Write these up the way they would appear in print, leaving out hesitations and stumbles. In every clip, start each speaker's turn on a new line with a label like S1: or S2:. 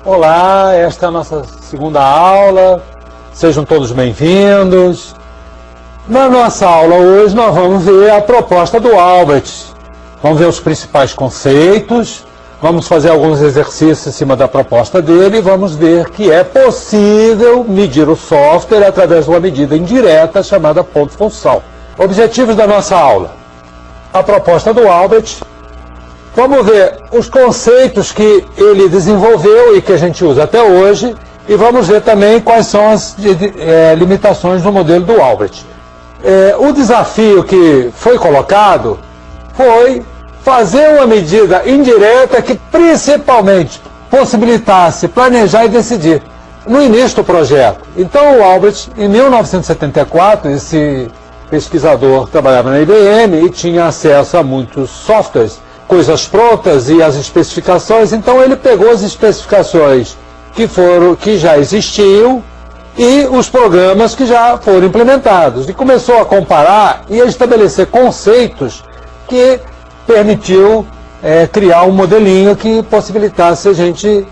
S1: Olá, esta é a nossa segunda aula, sejam todos bem-vindos. Na nossa aula hoje nós vamos ver a proposta do Albert. Vamos ver os principais conceitos, vamos fazer alguns exercícios em cima da proposta dele e vamos ver que é possível medir o software através de uma medida indireta chamada ponto-função. Objetivos da nossa aula. A proposta do Albert. Vamos ver os conceitos que ele desenvolveu e que a gente usa até hoje e vamos ver também quais são as limitações do modelo do Albert. O desafio que foi colocado foi fazer uma medida indireta que principalmente possibilitasse planejar e decidir no início do projeto. Então o Albert, em 1974, esse pesquisador trabalhava na IBM e tinha acesso a muitos softwares, coisas prontas e as especificações, então ele pegou as especificações que já existiam e os programas que já foram implementados e começou a comparar e a estabelecer conceitos que permitiu criar um modelinho que possibilitasse a gente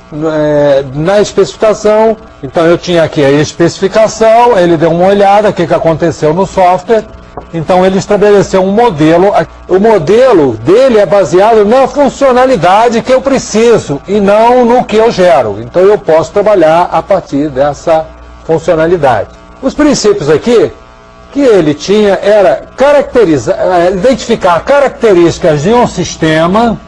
S1: na especificação. Então eu tinha aqui a especificação, ele deu uma olhada, o que aconteceu no software. Então ele estabeleceu um modelo. O modelo dele é baseado na funcionalidade que eu preciso e não no que eu gero. Então eu posso trabalhar a partir dessa funcionalidade. Os princípios aqui que ele tinha era identificar características de um sistema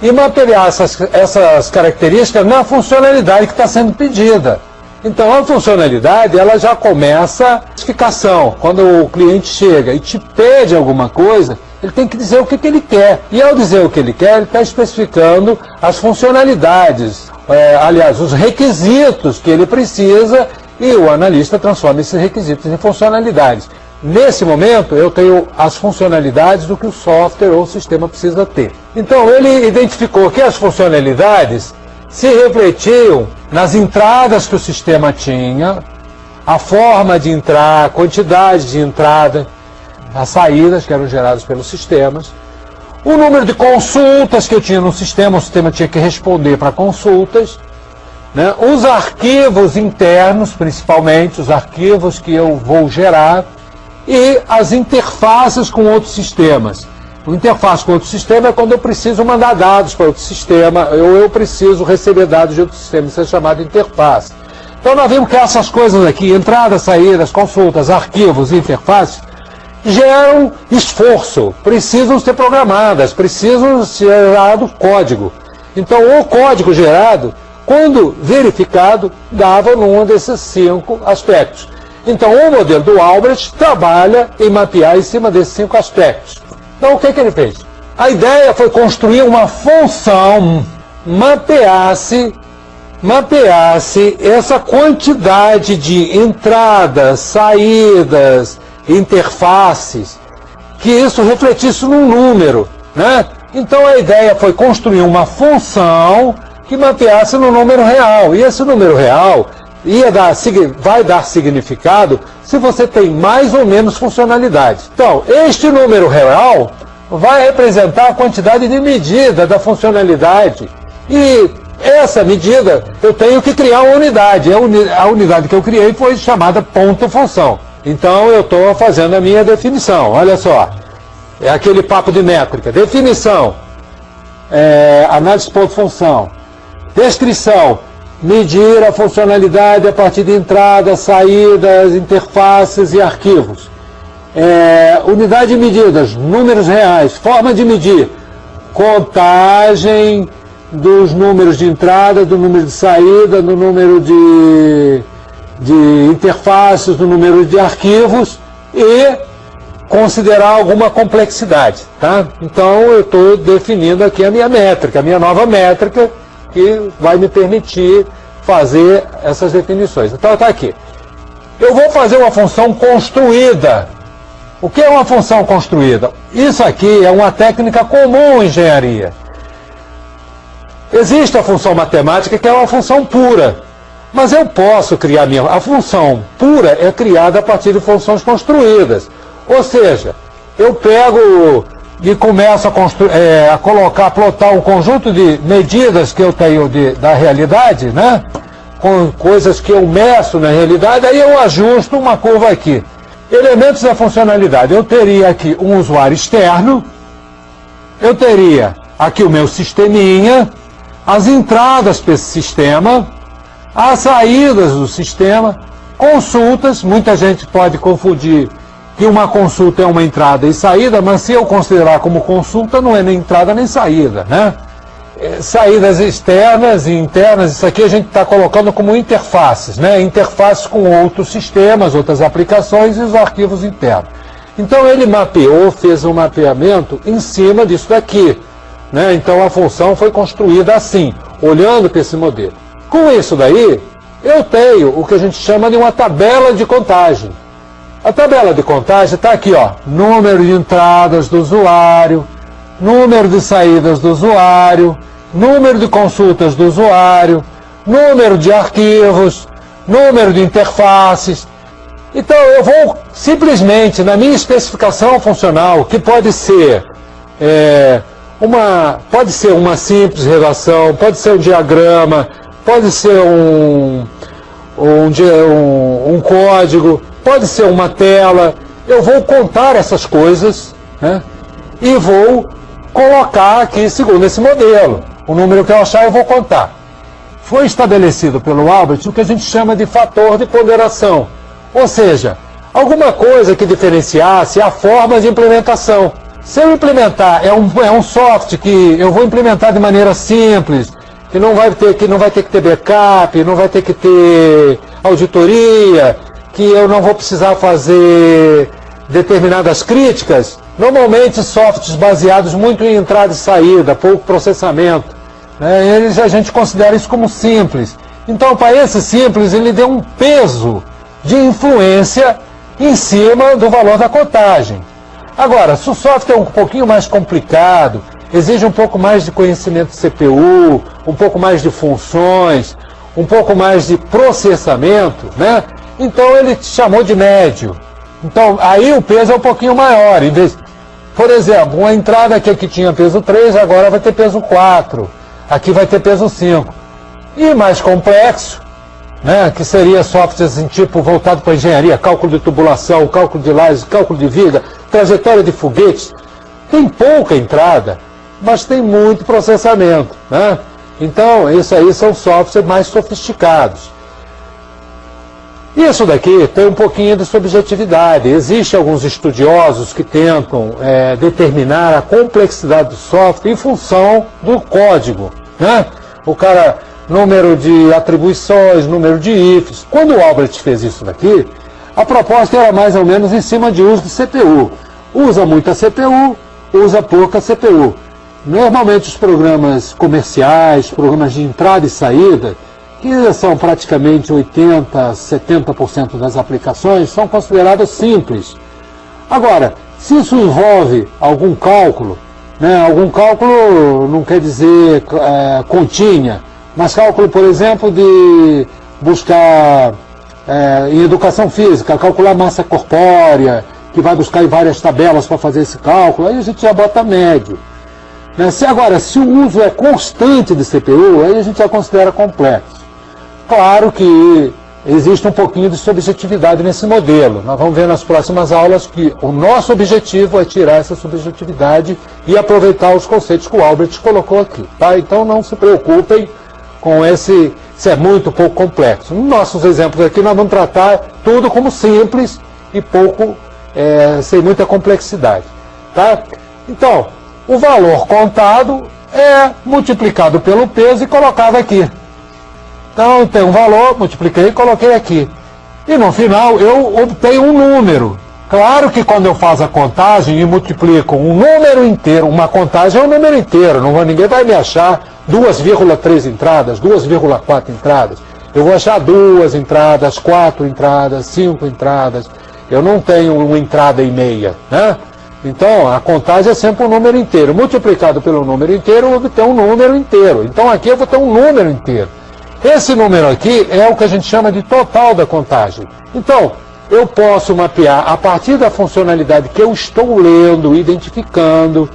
S1: e mapear essas características na funcionalidade que está sendo pedida. Então a funcionalidade ela já começa a especificação. Quando o cliente chega e te pede alguma coisa, ele tem que dizer o que ele quer. E ao dizer o que ele quer, ele está especificando as funcionalidades, aliás, os requisitos que ele precisa e o analista transforma esses requisitos em funcionalidades. Nesse momento, eu tenho as funcionalidades do que o software ou o sistema precisa ter. Então ele identificou que as funcionalidades se refletiam nas entradas que o sistema tinha, a forma de entrar, a quantidade de entrada, as saídas que eram geradas pelos sistemas, o número de consultas que eu tinha no sistema, o sistema tinha que responder para consultas, né? Os arquivos internos, principalmente, os arquivos que eu vou gerar, e as interfaces com outros sistemas. O interface com outro sistema é quando eu preciso mandar dados para outro sistema, ou eu preciso receber dados de outro sistema, isso é chamado interface. Então nós vimos que essas coisas aqui, entradas, saídas, consultas, arquivos e interfaces, geram esforço, precisam ser programadas, precisam ser gerado código. Então o código gerado, quando verificado, dava num desses 5 aspectos. Então o modelo do Albert trabalha em mapear em cima desses 5 aspectos. Então o que ele fez? A ideia foi construir uma função, mapeasse essa quantidade de entradas, saídas, interfaces, que isso refletisse num número, né? Então a ideia foi construir uma função que mapeasse no número real. E esse número real vai dar significado se você tem mais ou menos funcionalidade. Então, este número real vai representar a quantidade de medida da funcionalidade. E essa medida, eu tenho que criar uma unidade. A unidade que eu criei foi chamada ponto-função. Então, eu estou fazendo a minha definição. Olha só, é aquele papo de métrica. Definição, análise de ponto-função. Descrição, medir a funcionalidade a partir de entradas, saídas, interfaces e arquivos. Unidade de medidas, números reais. Forma de medir, contagem dos números de entrada, do número de saída, do número de interfaces, do número de arquivos e considerar alguma complexidade. Tá? Então eu estou definindo aqui a minha métrica, a minha nova métrica, que vai me permitir fazer essas definições. Então está aqui. Eu vou fazer uma função construída. O que é uma função construída? Isso aqui é uma técnica comum em engenharia. Existe a função matemática que é uma função pura. Mas eu posso criar a função pura é criada a partir de funções construídas. Ou seja, eu pego e começo a colocar, plotar um conjunto de medidas que eu tenho da realidade, né? Com coisas que eu meço na realidade, aí eu ajusto uma curva aqui. Elementos da funcionalidade. Eu teria aqui um usuário externo, eu teria aqui o meu sisteminha, as entradas para esse sistema, as saídas do sistema, consultas. Muita gente pode confundir que uma consulta é uma entrada e saída, mas se eu considerar como consulta, não é nem entrada nem saída, né? Saídas externas e internas, isso aqui a gente está colocando como interfaces, né? Interfaces com outros sistemas, outras aplicações e os arquivos internos. Então ele mapeou, fez um mapeamento em cima disso daqui, né? Então a função foi construída assim, olhando para esse modelo. Com isso daí, eu tenho o que a gente chama de uma tabela de contagem. A tabela de contagem está aqui, ó, número de entradas do usuário, número de saídas do usuário, número de consultas do usuário, número de arquivos, número de interfaces. Então eu vou simplesmente, na minha especificação funcional, que pode ser uma simples relação, pode ser um diagrama, pode ser um código, pode ser uma tela. Eu vou contar essas coisas, né? E vou colocar aqui segundo esse modelo. O número que eu achar eu vou contar. Foi estabelecido pelo Albert o que a gente chama de fator de ponderação. Ou seja, alguma coisa que diferenciasse a forma de implementação. Se eu implementar, é um software que eu vou implementar de maneira simples, que não vai ter que ter backup, não vai ter que ter auditoria, que eu não vou precisar fazer determinadas críticas. Normalmente softwares baseados muito em entrada e saída, pouco processamento, né? A gente considera isso como simples. Então, para esse simples, ele deu um peso de influência em cima do valor da contagem. Agora, se o software é um pouquinho mais complicado, exige um pouco mais de conhecimento de CPU, um pouco mais de funções, um pouco mais de processamento, né? Então ele chamou de médio. Então aí o peso é um pouquinho maior. Por exemplo, uma entrada aqui que tinha peso 3, agora vai ter peso 4. Aqui vai ter peso 5. E mais complexo, né, que seria software assim, tipo voltado para engenharia, cálculo de tubulação, cálculo de lajes, cálculo de viga, trajetória de foguetes. Tem pouca entrada, mas tem muito processamento, né? Então, isso aí são softwares mais sofisticados. Isso daqui tem um pouquinho de subjetividade. Existem alguns estudiosos que tentam determinar a complexidade do software em função do código, né? O cara, número de atribuições, número de ifs. Quando o Albert fez isso daqui, a proposta era mais ou menos em cima de uso de CPU. Usa muita CPU, usa pouca CPU. Normalmente os programas comerciais, programas de entrada e saída, que são praticamente 80%, 70% das aplicações, são consideradas simples. Agora, se isso envolve algum cálculo, né, algum cálculo não quer dizer continha, mas cálculo, por exemplo, de buscar em educação física, calcular massa corpórea, que vai buscar em várias tabelas para fazer esse cálculo, aí a gente já bota médio. Né? Se o uso é constante de CPU, aí a gente já considera complexo. Claro que existe um pouquinho de subjetividade nesse modelo. Nós vamos ver nas próximas aulas que o nosso objetivo é tirar essa subjetividade e aproveitar os conceitos que o Albert colocou aqui. Tá? Então não se preocupem com se é muito pouco complexo. Nos nossos exemplos aqui nós vamos tratar tudo como simples e pouco, sem muita complexidade. Tá? Então, o valor contado é multiplicado pelo peso e colocado aqui. Então tem um valor, multipliquei e coloquei aqui. E no final eu obtenho um número. Claro que quando eu faço a contagem e multiplico um número inteiro, uma contagem é um número inteiro, ninguém vai me achar 2,3 entradas, 2,4 entradas. Eu vou achar 2 entradas, 4 entradas, 5 entradas. Eu não tenho uma entrada e meia, né? Então a contagem é sempre um número inteiro. Multiplicado pelo número inteiro, eu vou obter um número inteiro. Então aqui eu vou ter um número inteiro. Esse número aqui é o que a gente chama de total da contagem. Então, eu posso mapear a partir da funcionalidade que eu estou lendo, identificando,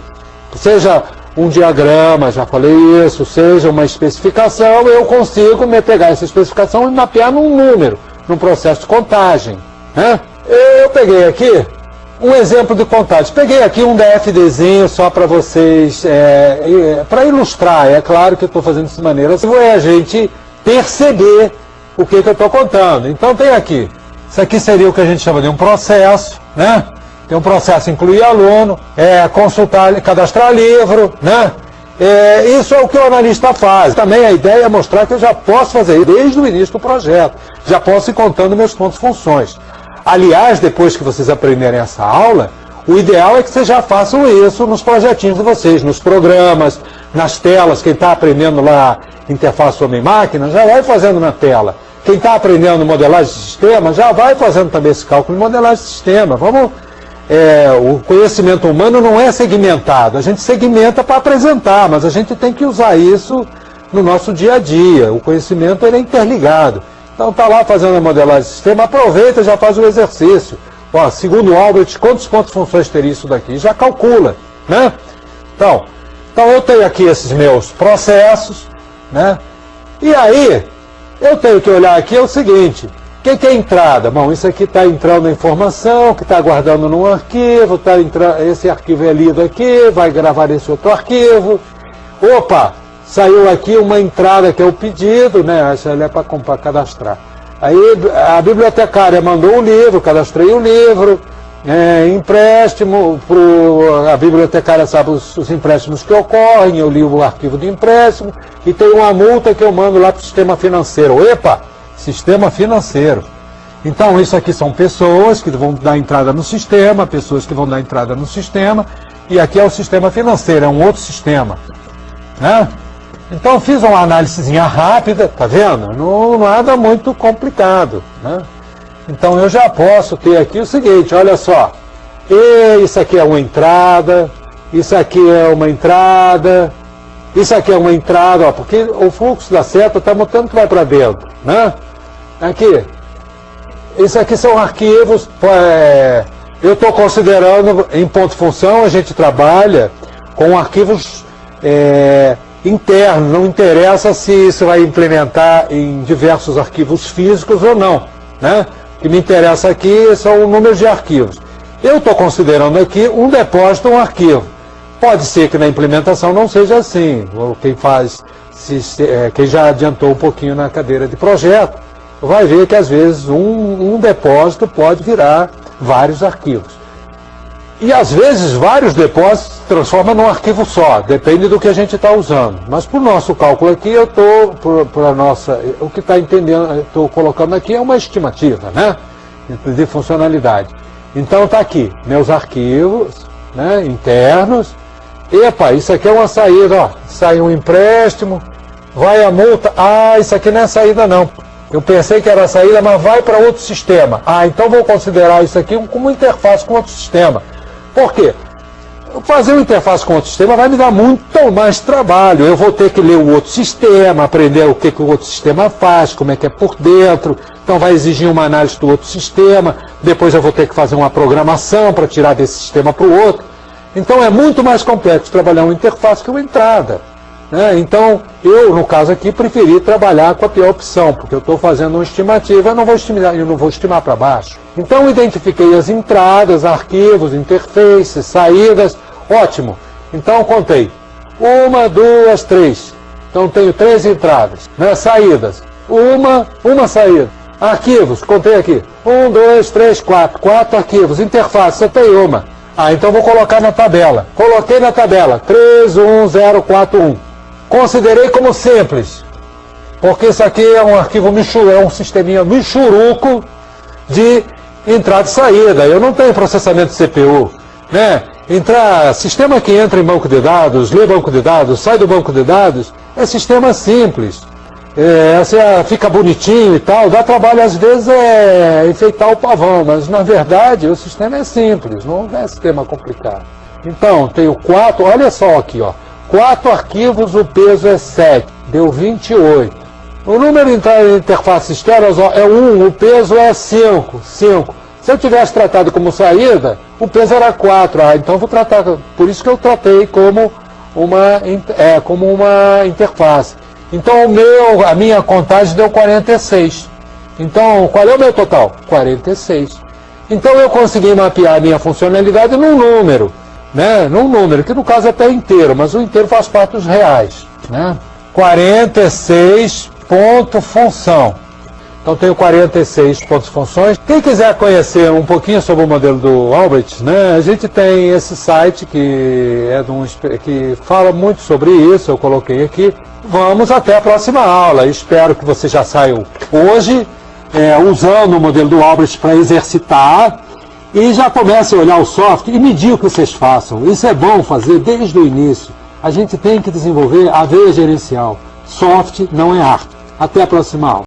S1: seja um diagrama, já falei isso, seja uma especificação, eu consigo me pegar essa especificação e mapear num número, num processo de contagem, né? Eu peguei aqui um exemplo de contagem. Peguei aqui um DFDzinho só para vocês, para ilustrar. É claro que eu estou fazendo dessa maneira, é a gente perceber o que eu estou contando. Então tem aqui, isso aqui seria o que a gente chama de um processo, né? Tem um processo, incluir aluno, consultar, cadastrar livro, né? Isso é o que o analista faz. Também a ideia é mostrar que eu já posso fazer isso desde o início do projeto. Já posso ir contando meus pontos e funções. Aliás, depois que vocês aprenderem essa aula, o ideal é que vocês já façam isso nos projetinhos de vocês, nos programas, nas telas. Quem está aprendendo lá interface homem-máquina, já vai fazendo na tela. Quem está aprendendo modelagem de sistema, já vai fazendo também esse cálculo de modelagem de sistema. O conhecimento humano não é segmentado, a gente segmenta para apresentar, mas a gente tem que usar isso no nosso dia a dia. O conhecimento ele é interligado. Então está lá fazendo a modelagem de sistema, aproveita e já faz o exercício. Ó, segundo o Albert, quantos pontos funções teria isso daqui? Já calcula, né? Então eu tenho aqui esses meus processos, né? E aí, eu tenho que olhar aqui o seguinte, o que é entrada? Bom, isso aqui está entrando a informação, que está guardando num arquivo, esse arquivo é lido aqui, vai gravar esse outro arquivo. Opa! Saiu aqui uma entrada que é o pedido, né? Essa é para cadastrar. Aí a bibliotecária mandou o livro, cadastrei o livro, empréstimo, a bibliotecária sabe os empréstimos que ocorrem, eu li o arquivo de empréstimo, e tem uma multa que eu mando lá para o sistema financeiro. Epa! Sistema financeiro. Então isso aqui são pessoas que vão dar entrada no sistema, pessoas que vão dar entrada no sistema, e aqui é o sistema financeiro, é um outro sistema, né? Então eu fiz uma análisezinha rápida, tá vendo? Não nada muito complicado, né? Então eu já posso ter aqui o seguinte, olha só, isso aqui é uma entrada, isso aqui é uma entrada, isso aqui é uma entrada, ó, porque o fluxo da seta está mostrando que vai para dentro, né? Aqui, isso aqui são arquivos, eu estou considerando, em ponto-função, a gente trabalha com arquivos internos, não interessa se isso vai implementar em diversos arquivos físicos ou não, né? O que me interessa aqui são o número de arquivos. Eu estou considerando aqui um depósito, um arquivo. Pode ser que na implementação não seja assim. Quem já adiantou um pouquinho na cadeira de projeto, vai ver que às vezes um depósito pode virar vários arquivos. E às vezes vários depósitos se transformam num arquivo só, depende do que a gente está usando. Mas para o nosso cálculo aqui, o que está entendendo, estou colocando aqui é uma estimativa, né? De funcionalidade. Então está aqui, meus arquivos, né, internos. Epa, isso aqui é uma saída, ó. Sai um empréstimo, vai a multa. Ah, isso aqui não é saída não. Eu pensei que era a saída, mas vai para outro sistema. Ah, então vou considerar isso aqui como interface com outro sistema. Por quê? Fazer uma interface com outro sistema vai me dar muito mais trabalho. Eu vou ter que ler o outro sistema, aprender o que o outro sistema faz, como é que é por dentro. Então vai exigir uma análise do outro sistema. Depois eu vou ter que fazer uma programação para tirar desse sistema para o outro. Então é muito mais complexo trabalhar uma interface que uma entrada, né? Então eu, no caso aqui, preferi trabalhar com a pior opção, porque eu estou fazendo uma estimativa, eu não vou estimar para baixo. Então eu identifiquei as entradas, arquivos, interfaces, saídas, ótimo. Então eu contei 1, 2, 3. Então tenho 3 entradas, né? Saídas, uma saída. Arquivos, contei aqui, 1, 2, 3, 4, 4 arquivos. Interface, só tem uma. Ah, então vou colocar na tabela. Coloquei na tabela, 31041. Considerei como simples, porque isso aqui é um arquivo é um sisteminha michuruco de entrada e saída. Eu não tenho processamento de CPU, né? Sistema que entra em banco de dados, lê banco de dados, sai do banco de dados, é sistema simples. Fica bonitinho e tal, dá trabalho às vezes enfeitar o pavão, mas na verdade o sistema é simples, não é sistema complicado. Então, tenho 4, olha só aqui, ó, 4 arquivos, o peso é 7, deu 28. O número de interfaces externas, ó, é 1, o peso é 5. Se eu tivesse tratado como saída, o peso era 4. Então eu vou tratar, por isso que eu tratei como uma interface. Então a minha contagem deu 46. Então qual é o meu total? 46. Então eu consegui mapear a minha funcionalidade num número, né? Num número, que no caso é até inteiro, mas o inteiro faz parte dos reais, né? 46 ponto função. Então tenho 46 pontos funções. Quem quiser conhecer um pouquinho sobre o modelo do Albrecht, né, a gente tem esse site que fala muito sobre isso, eu coloquei aqui. Vamos até a próxima aula. Espero que você já saiu hoje usando o modelo do Albrecht para exercitar e já comece a olhar o software e medir o que vocês façam. Isso é bom fazer desde o início. A gente tem que desenvolver a veia gerencial. Soft não é arte. Até a próxima aula.